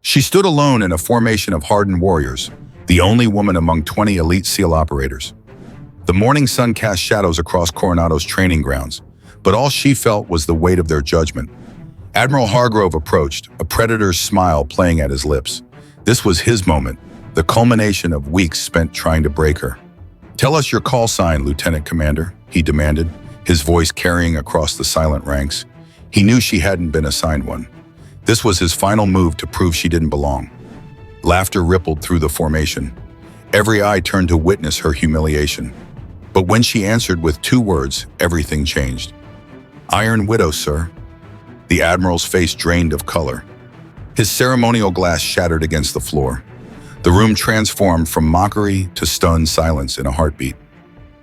She stood alone in a formation of hardened warriors, the only woman among 20 elite SEAL operators. The morning sun cast shadows across Coronado's training grounds, but all she felt was the weight of their judgment. Admiral Hargrove approached, a predator's smile playing at his lips. This was his moment, the culmination of weeks spent trying to break her. "Tell us your call sign, Lieutenant Commander," he demanded, his voice carrying across the silent ranks. He knew she hadn't been assigned one. This was his final move to prove she didn't belong. Laughter rippled through the formation. Every eye turned to witness her humiliation. But when she answered with 2 words, everything changed. "Iron Widow, sir." The Admiral's face drained of color. His ceremonial glass shattered against the floor. The room transformed from mockery to stunned silence in a heartbeat.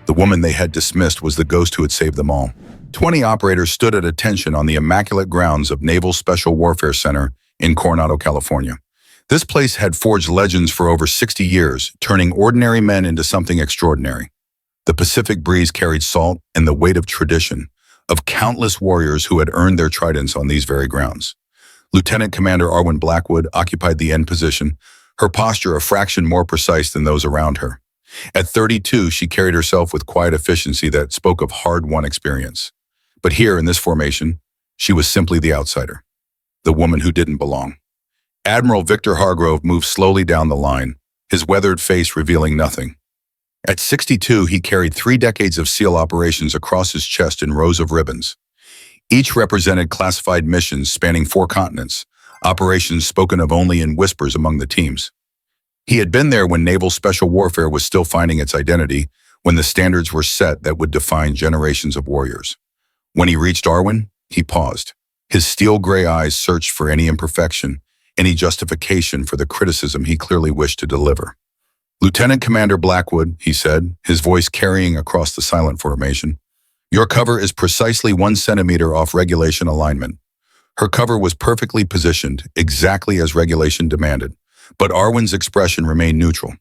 The woman they had dismissed was the ghost who had saved them all. 20 operators stood at attention on the immaculate grounds of Naval Special Warfare Center in Coronado, California. This place had forged legends for over 60 years, turning ordinary men into something extraordinary. The Pacific breeze carried salt and the weight of tradition, of countless warriors who had earned their tridents on these very grounds. Lieutenant Commander Arwin Blackwood occupied the end position, her posture a fraction more precise than those around her. At 32, she carried herself with quiet efficiency that spoke of hard-won experience. But here, in this formation, she was simply the outsider, the woman who didn't belong. Admiral Victor Hargrove moved slowly down the line, his weathered face revealing nothing. At 62, he carried 3 decades of SEAL operations across his chest in rows of ribbons. Each represented classified missions spanning 4 continents, operations spoken of only in whispers among the teams. He had been there when naval special warfare was still finding its identity, when the standards were set that would define generations of warriors. When he reached Arwin, he paused. His steel-gray eyes searched for any imperfection, any justification for the criticism he clearly wished to deliver. "Lieutenant Commander Blackwood," he said, his voice carrying across the silent formation, "your cover is precisely 1 centimeter off regulation alignment." Her cover was perfectly positioned, exactly as regulation demanded, but Arwin's expression remained neutral.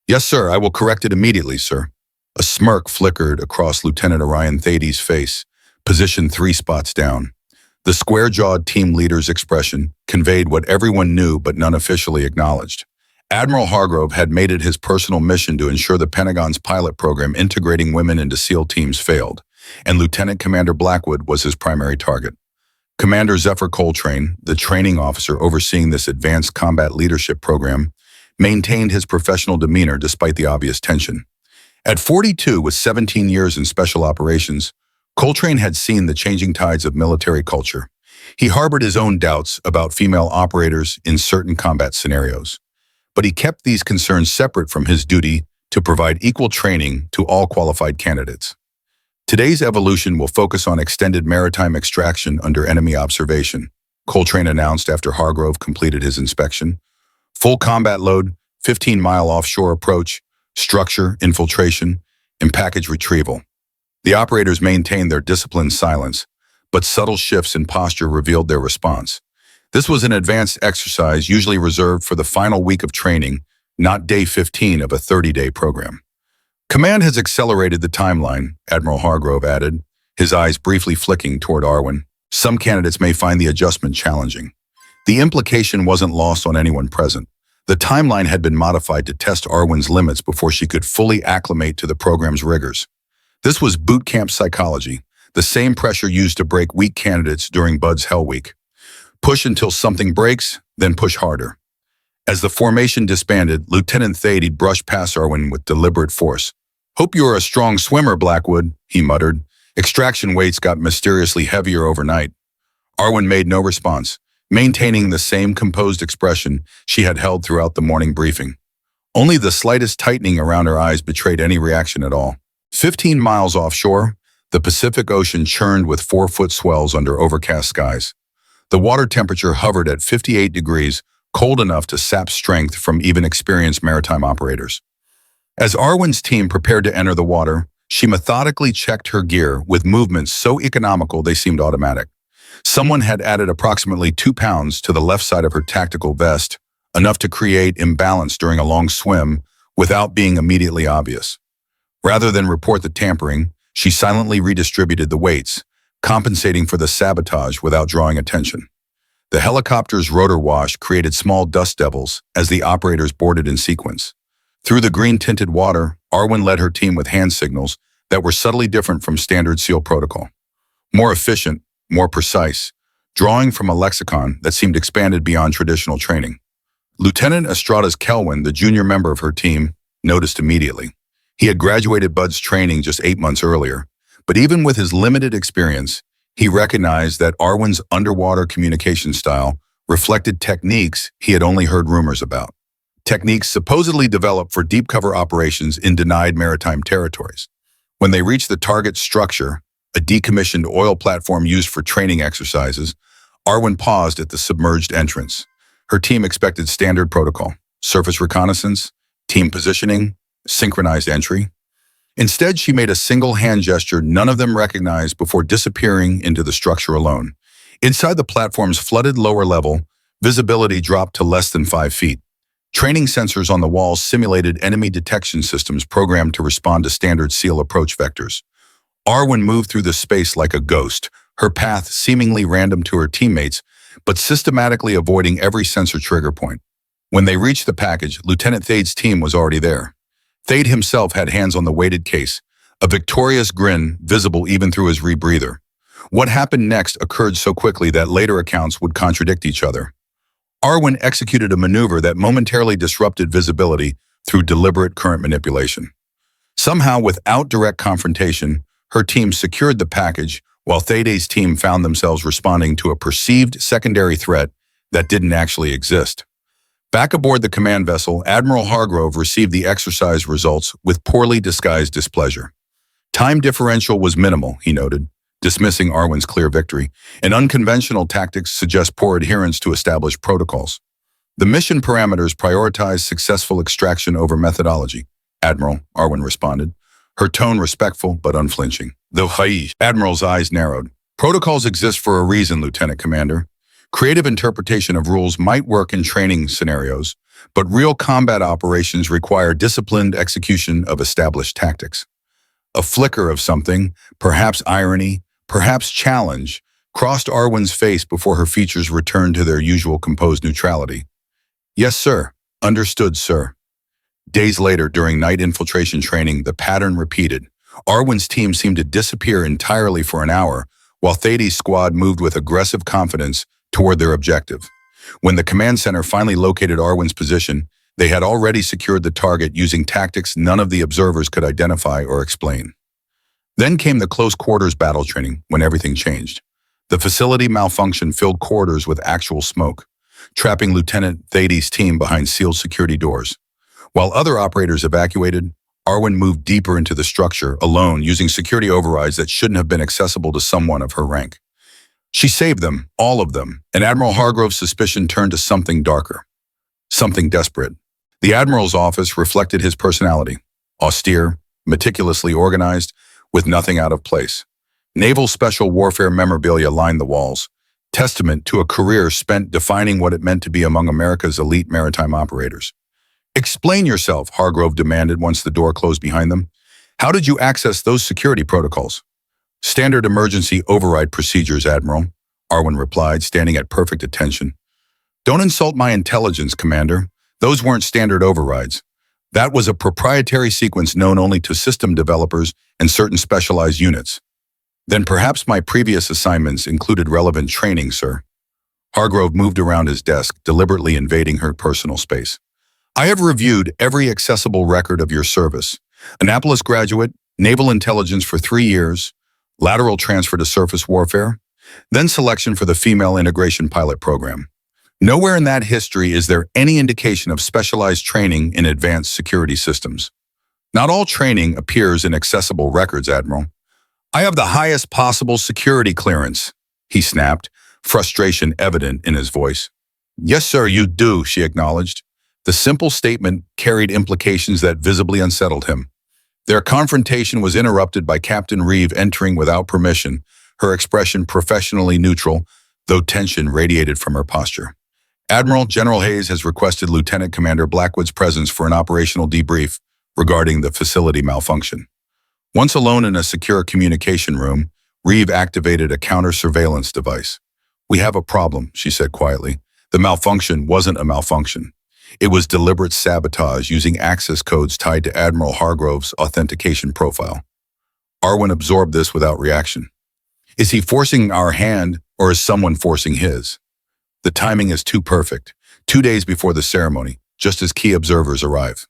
"Yes, sir, I will correct it immediately, sir." A smirk flickered across Lieutenant Orion Thadde's face, positioned 3 spots down. The square-jawed team leader's expression conveyed what everyone knew but none officially acknowledged. Admiral Hargrove had made it his personal mission to ensure the Pentagon's pilot program integrating women into SEAL teams failed, and Lieutenant Commander Blackwood was his primary target. Commander Zephyr Coltrane, the training officer overseeing this advanced combat leadership program, maintained his professional demeanor despite the obvious tension. At 42, with 17 years in special operations, Coltrane had seen the changing tides of military culture. He harbored his own doubts about female operators in certain combat scenarios, but he kept these concerns separate from his duty to provide equal training to all qualified candidates. Today's evolution will focus on extended maritime extraction under enemy observation, Coltrane announced after Hargrove completed his inspection. Full combat load, 15-mile offshore approach, structure, infiltration, and package retrieval. The operators maintained their disciplined silence, but subtle shifts in posture revealed their response. This was an advanced exercise usually reserved for the final week of training, not day 15 of a 30-day program. "Command has accelerated the timeline," Admiral Hargrove added, his eyes briefly flicking toward Arwin. "Some candidates may find the adjustment challenging." The implication wasn't lost on anyone present. The timeline had been modified to test Arwin's limits before she could fully acclimate to the program's rigors. This was boot camp psychology, the same pressure used to break weak candidates during Bud's Hell Week. Push until something breaks, then push harder. As the formation disbanded, Lieutenant Thade brushed past Arwin with deliberate force. "Hope you are a strong swimmer, Blackwood," he muttered. Extraction weights got mysteriously heavier overnight. Arwin made no response, maintaining the same composed expression she had held throughout the morning briefing. Only the slightest tightening around her eyes betrayed any reaction at all. 15 miles offshore, the Pacific Ocean churned with 4-foot swells under overcast skies. The water temperature hovered at 58 degrees, cold enough to sap strength from even experienced maritime operators. As Arwin's team prepared to enter the water, she methodically checked her gear with movements so economical they seemed automatic. Someone had added approximately 2 pounds to the left side of her tactical vest, enough to create imbalance during a long swim without being immediately obvious. Rather than report the tampering, she silently redistributed the weights, compensating for the sabotage without drawing attention. The helicopter's rotor wash created small dust devils as the operators boarded in sequence. Through the green-tinted water, Arwin led her team with hand signals that were subtly different from standard SEAL protocol. More efficient, more precise, drawing from a lexicon that seemed expanded beyond traditional training. Lieutenant Estrada's Kelwin, the junior member of her team, noticed immediately. He had graduated Bud's training just 8 months earlier, but even with his limited experience, he recognized that Arwin's underwater communication style reflected techniques he had only heard rumors about. Techniques supposedly developed for deep cover operations in denied maritime territories. When they reached the target structure, a decommissioned oil platform used for training exercises, Arwin paused at the submerged entrance. Her team expected standard protocol: surface reconnaissance, team positioning, synchronized entry. Instead, she made a single hand gesture none of them recognized before disappearing into the structure alone. Inside the platform's flooded lower level, visibility dropped to less than 5 feet. Training sensors on the walls simulated enemy detection systems programmed to respond to standard SEAL approach vectors. Arwin moved through the space like a ghost, her path seemingly random to her teammates, but systematically avoiding every sensor trigger point. When they reached the package, Lieutenant Thade's team was already there. Thade himself had hands on the weighted case, a victorious grin visible even through his rebreather. What happened next occurred so quickly that later accounts would contradict each other. Arwin executed a maneuver that momentarily disrupted visibility through deliberate current manipulation. Somehow, without direct confrontation, her team secured the package, while Thade's team found themselves responding to a perceived secondary threat that didn't actually exist. Back aboard the command vessel, Admiral Hargrove received the exercise results with poorly disguised displeasure. Time differential was minimal, he noted, dismissing Arwin's clear victory, and unconventional tactics suggest poor adherence to established protocols. The mission parameters prioritize successful extraction over methodology, Admiral, Arwin responded, her tone respectful but unflinching. The Admiral's eyes narrowed. Protocols exist for a reason, Lieutenant Commander. Creative interpretation of rules might work in training scenarios, but real combat operations require disciplined execution of established tactics. A flicker of something, perhaps irony, perhaps challenge, crossed Arwin's face before her features returned to their usual composed neutrality. Yes, sir. Understood, sir. Days later, during night infiltration training, the pattern repeated. Arwin's team seemed to disappear entirely for an hour, while Thade's squad moved with aggressive confidence toward their objective. When the command center finally located Arwin's position, they had already secured the target using tactics none of the observers could identify or explain. Then came the close quarters battle training, when everything changed. The facility malfunction-filled corridors with actual smoke, trapping Lieutenant Thade's team behind sealed security doors. While other operators evacuated, Arwin moved deeper into the structure, alone, using security overrides that shouldn't have been accessible to someone of her rank. She saved them, all of them, and Admiral Hargrove's suspicion turned to something darker, something desperate. The Admiral's office reflected his personality, austere, meticulously organized, with nothing out of place. Naval Special Warfare memorabilia lined the walls, testament to a career spent defining what it meant to be among America's elite maritime operators. Explain yourself, Hargrove demanded once the door closed behind them. How did you access those security protocols? Standard emergency override procedures, Admiral, Arwin replied, standing at perfect attention. Don't insult my intelligence, Commander. Those weren't standard overrides. That was a proprietary sequence known only to system developers and certain specialized units. Then perhaps my previous assignments included relevant training, sir. Hargrove moved around his desk, deliberately invading her personal space. I have reviewed every accessible record of your service. Annapolis graduate, naval intelligence for 3 years, lateral transfer to surface warfare, then selection for the female integration pilot program. Nowhere in that history is there any indication of specialized training in advanced security systems. Not all training appears in accessible records, Admiral. I have the highest possible security clearance, he snapped, frustration evident in his voice. Yes, sir, you do, she acknowledged. The simple statement carried implications that visibly unsettled him. Their confrontation was interrupted by Captain Reeve entering without permission, her expression professionally neutral, though tension radiated from her posture. Admiral, General Hayes has requested Lieutenant Commander Blackwood's presence for an operational debrief regarding the facility malfunction. Once alone in a secure communication room, Reeve activated a counter-surveillance device. "We have a problem," she said quietly. The malfunction wasn't a malfunction. It was deliberate sabotage using access codes tied to Admiral Hargrove's authentication profile. Arwin absorbed this without reaction. Is he forcing our hand, or is someone forcing his? The timing is too perfect. 2 days before the ceremony, just as key observers arrive.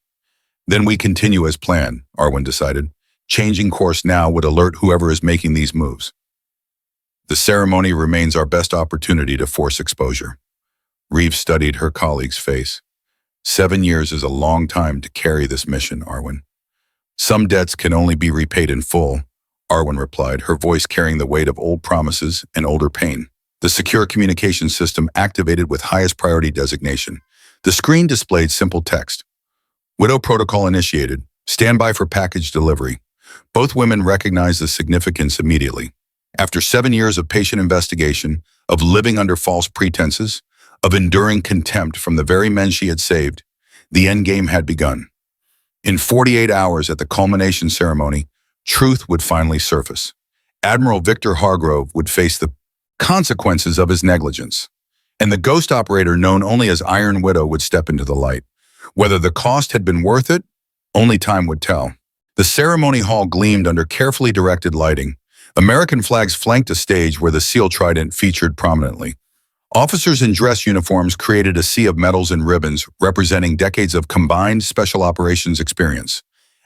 Then we continue as planned, Arwin decided. Changing course now would alert whoever is making these moves. The ceremony remains our best opportunity to force exposure. Reeve studied her colleague's face. 7 years is a long time to carry this mission, Arwin. Some debts can only be repaid in full, Arwin replied, her voice carrying the weight of old promises and older pain. The secure communication system activated with highest priority designation. The screen displayed simple text. Widow protocol initiated. Stand by for package delivery. Both women recognized the significance immediately. After 7 years of patient investigation, of living under false pretenses, of enduring contempt from the very men she had saved, the endgame had begun. In 48 hours at the culmination ceremony, truth would finally surface. Admiral Victor Hargrove would face the consequences of his negligence, and the ghost operator known only as Iron Widow would step into the light. Whether the cost had been worth it, only time would tell. The ceremony hall gleamed under carefully directed lighting. American flags flanked a stage where the SEAL trident featured prominently. Officers in dress uniforms created a sea of medals and ribbons representing decades of combined special operations experience.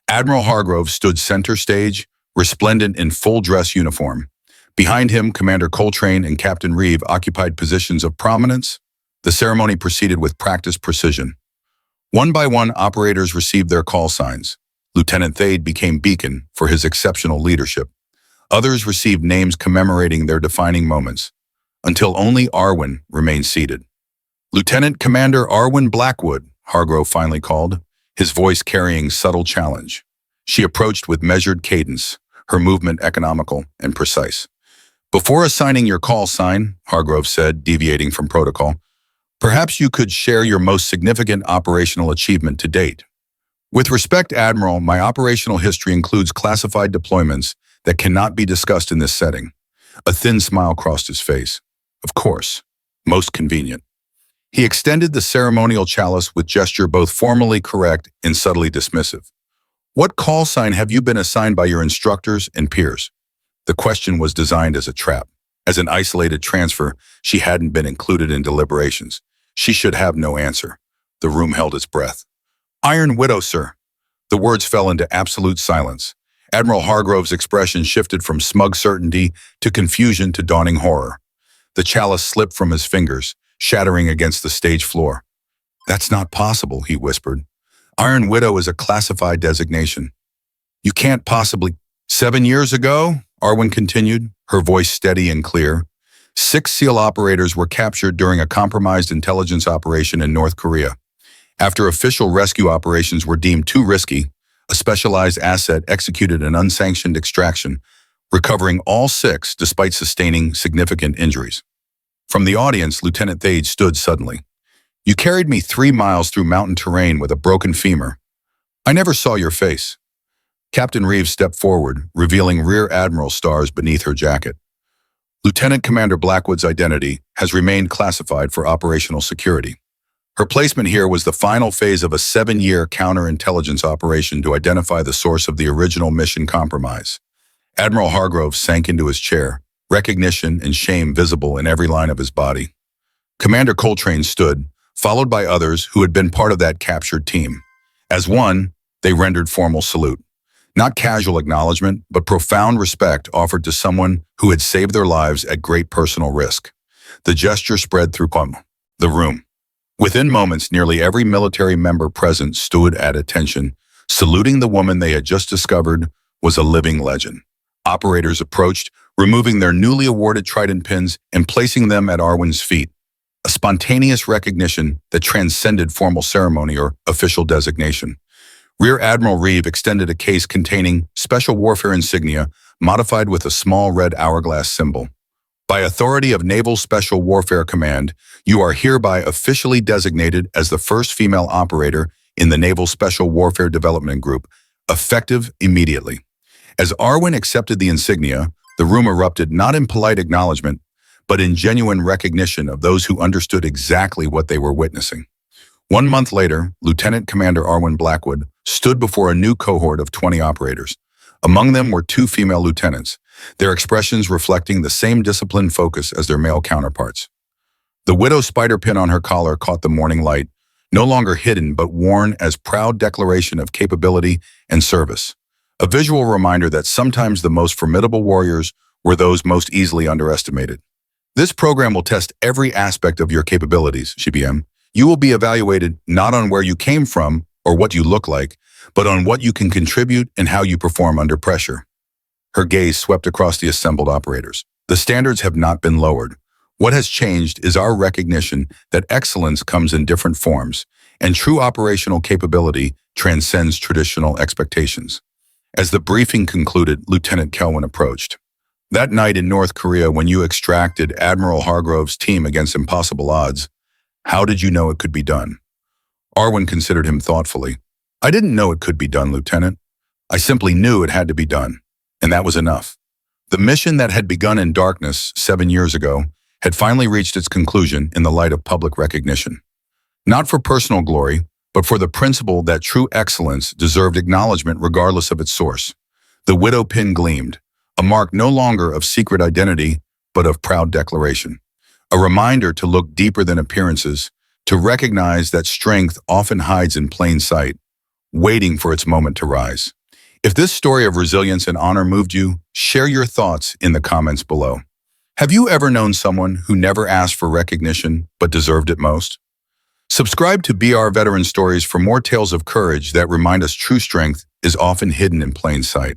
Admiral Hargrove stood center stage, resplendent in full dress uniform. Behind him, Commander Coltrane and Captain Reeve occupied positions of prominence. The ceremony proceeded with practiced precision. One by one, operators received their call signs. Lieutenant Thade became beacon for his exceptional leadership. Others received names commemorating their defining moments, until only Arwin remained seated. Lieutenant Commander Arwin Blackwood, Hargrove finally called, his voice carrying subtle challenge. She approached with measured cadence, her movement economical and precise. Before assigning your call sign, Hargrove said, deviating from protocol, perhaps you could share your most significant operational achievement to date. With respect, Admiral, my operational history includes classified deployments that cannot be discussed in this setting. A thin smile crossed his face. Of course, most convenient. He extended the ceremonial chalice with gesture both formally correct and subtly dismissive. What call sign have you been assigned by your instructors and peers? The question was designed as a trap. As an isolated transfer, she hadn't been included in deliberations. She should have no answer. The room held its breath. Iron Widow, sir. The words fell into absolute silence. Admiral Hargrove's expression shifted from smug certainty to confusion to dawning horror. The chalice slipped from his fingers, shattering against the stage floor. That's not possible, he whispered. Iron Widow is a classified designation. You can't possibly... 7 years ago, Arwin continued, her voice steady and clear, 6 SEAL operators were captured during a compromised intelligence operation in North Korea. After official rescue operations were deemed too risky, a specialized asset executed an unsanctioned extraction, recovering all 6 despite sustaining significant injuries. From the audience, Lieutenant Thade stood suddenly. You carried me 3 miles through mountain terrain with a broken femur. I never saw your face. Captain Reeves stepped forward, revealing Rear Admiral stars beneath her jacket. Lieutenant Commander Blackwood's identity has remained classified for operational security. Her placement here was the final phase of a 7-year counterintelligence operation to identify the source of the original mission compromise. Admiral Hargrove sank into his chair, recognition and shame visible in every line of his body. Commander Coltrane stood, followed by others who had been part of that captured team. As one, they rendered formal salute. Not casual acknowledgement, but profound respect offered to someone who had saved their lives at great personal risk. The gesture spread through the room. Within moments, nearly every military member present stood at attention, saluting the woman they had just discovered was a living legend. Operators approached, removing their newly awarded trident pins and placing them at Arwin's feet. A spontaneous recognition that transcended formal ceremony or official designation. Rear Admiral Reeve extended a case containing special warfare insignia modified with a small red hourglass symbol. By authority of Naval Special Warfare Command, you are hereby officially designated as the first female operator in the Naval Special Warfare Development Group, effective immediately. As Arwin accepted the insignia, the room erupted not in polite acknowledgement, but in genuine recognition of those who understood exactly what they were witnessing. 1 month later, Lieutenant Commander Arwin Blackwood stood before a new cohort of 20 operators. Among them were 2 female lieutenants, their expressions reflecting the same disciplined focus as their male counterparts. The widow's spider pin on her collar caught the morning light, no longer hidden but worn as proud declaration of capability and service. A visual reminder that sometimes the most formidable warriors were those most easily underestimated. This program will test every aspect of your capabilities, CBM. You will be evaluated not on where you came from or what you look like, but on what you can contribute and how you perform under pressure. Her gaze swept across the assembled operators. The standards have not been lowered. What has changed is our recognition that excellence comes in different forms, and true operational capability transcends traditional expectations. As the briefing concluded, Lieutenant Kelwin approached. That night in North Korea, when you extracted Admiral Hargrove's team against impossible odds, how did you know it could be done? Arwin considered him thoughtfully. I didn't know it could be done, Lieutenant. I simply knew it had to be done, and that was enough. The mission that had begun in darkness 7 years ago had finally reached its conclusion in the light of public recognition. Not for personal glory, but for the principle that true excellence deserved acknowledgement regardless of its source. The widow pin gleamed, a mark no longer of secret identity, but of proud declaration. A reminder to look deeper than appearances, to recognize that strength often hides in plain sight, waiting for its moment to rise. If this story of resilience and honor moved you, share your thoughts in the comments below. Have you ever known someone who never asked for recognition but deserved it most? Subscribe to BR Veteran Stories for more tales of courage that remind us true strength is often hidden in plain sight.